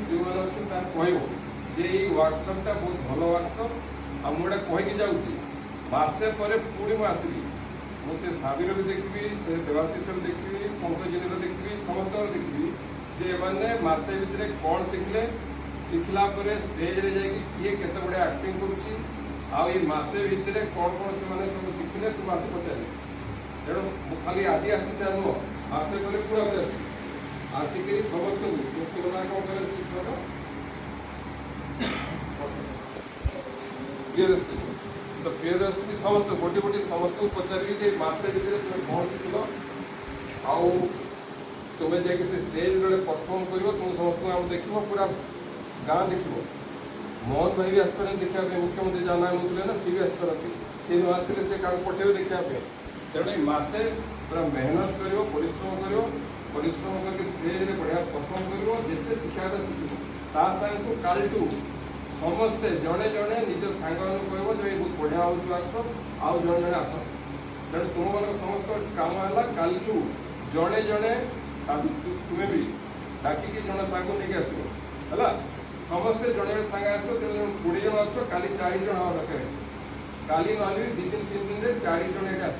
जो वर्कसपटा बहुत भल वर्कसप आगे कहीकि जाऊँगी मसे पर पुणी मुझे मुझे साबिर भी देखी से देवाशीष भी देखी पंकजिनी देखी समस्त देखी जे मैंने मसे भितर कौन शिखले शिखला स्टेज रे जाकि किए केते बड़े एक्टिंग करुच्ची मसे भितर कौन कौन से मैंने सब शिखले तुम आस पचारे तेणु खाली आदि आसी से नुह मसे पर पूरा आसिक समस्त कौन कर प्रियदर्शी तो प्रियदर्शी समस्त गोटे गोटे समस्त को पचारि जे मसे भितर तुम कौन शिखल आउ तुम्हें जाकि से स्टेज रे परफॉर्म कर तुम समस्त आम देख पूरा गाँ देख मोहन भाई भी आसपारे देखा मुख्यमंत्री जाना मुझे ना सी भी आसपारती सी न आसिले से क्या पठे देखा तेणु मसे पूरा मेहनत कर परिश्रम करके स्टेज रे बढ़िया परफॉर्म कर जिते शिक्षाटा शिखो ता साथ कालू समस्ते जड़े जड़े निज सांग कह बहुत बढ़िया हो वर्कसप आउ जड़े जड़े आस तेणु तुम मान समस्त काम है कालू जड़े जड़े तुम्हें भी डाकिकी जड़े सांग नहीं आस समस्ते जड़े जड़े सांगे आस 20 जन अच्छ काली 40 जन हवा दरकार काली ना 2 दिन 3 दिन में 40 जन ये आस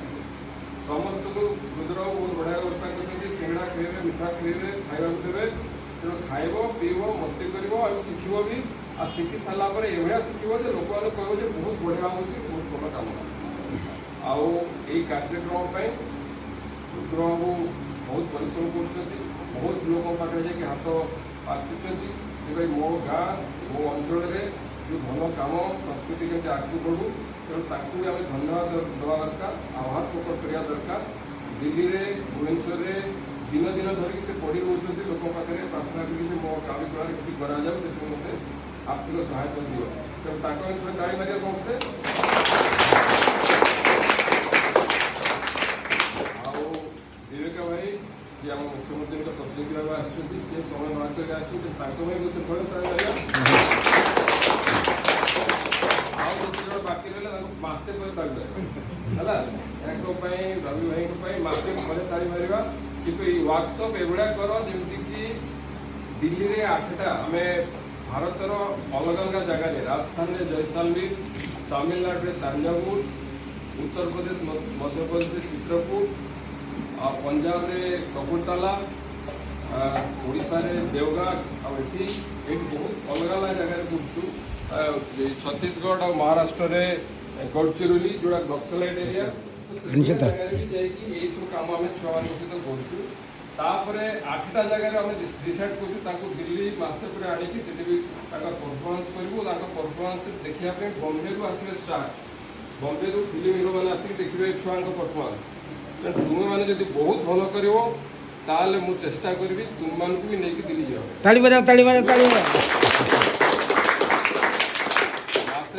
समस्त को रुद्र बहुत बढ़िया व्यवस्था कर सिंगड़ा खेले मिठा खेले खावा देवे तेणु खाइब पीब मस्ती कर शिखब भी आ शिखी सारापर एभा शिखब जो लोक मैंने कह बहुत बढ़िया हो बहुत भल कम आउ कार्यक्रम रुद्र बाबू बहुत परिश्रम कर बहुत लोक पाखे जाकि हाथ आसुँच भाई मो गाँ मो अंचल जो भल कम संस्कृति केमती आगे बढ़ू तेणु ताकू भी आम धन्यवाद देवा दरकार आभार प्रकट करवा दरकार दिल्ली में भुवनेश्वर में दिन दिन धरिक से पढ़ी रोचे लोक पाखे प्रार्थना करी मो काम कला कि कराए से मत आर्थिक सहायता दिव तेणु ताई मारे समस्ते विवेक भाई जी आम मुख्यमंत्री प्रतिनिधि भाव आसे समय बाहर कर भाई गोटे थोड़े बाकी रहा मसे पर ताली है रवि भाई मसे पर ताली मारा कि वर्कसप एभा कर जमीक दिल्ली में 8टा आम भारतर अलग अलग जगह राजस्थान में जैसलमेर तमिलनाडु में तंजावुर उत्तर प्रदेश मध्य प्रदेश चित्रकूट पंजाब में कपूरताला ओडिशा रे देवगढ़ आठी बहुत अलग अलग जगह बुलचु छत्तीसगढ़ और महाराष्ट्र में गढ़चिरोली जोड़ा नक्सलाइट एरिया सब कम आम छुआ मान सहित करूँ तापर 8टा जगह आम डिसाइड करूँ दिल्ली मसे पर आणिकी भी परफॉर्मेंस करूँ परफॉर्मेंस देखा बम्बे रू आसवे स्टार बम्बे रू फिल्म हिरो मैंने आसिक देखिए छुआ परफॉर्मेंस तुम मैंने जब बहुत भल कर चेष्टा करी तुम मान भी नहीं दिल्ली जाओ मसे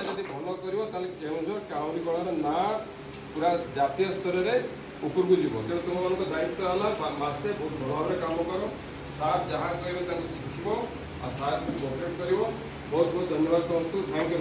जब भल कर केउझर काउरी कलार ना पूरा जातीय स्तर में उपरकू जीव तेणु तुम मान दायित्व है मसे बहुत भल भाव कम कर सार जहाँ कहे शिखब आ सार कोअपरेट कर बहुत बहुत धन्यवाद समस्त थैंक यू।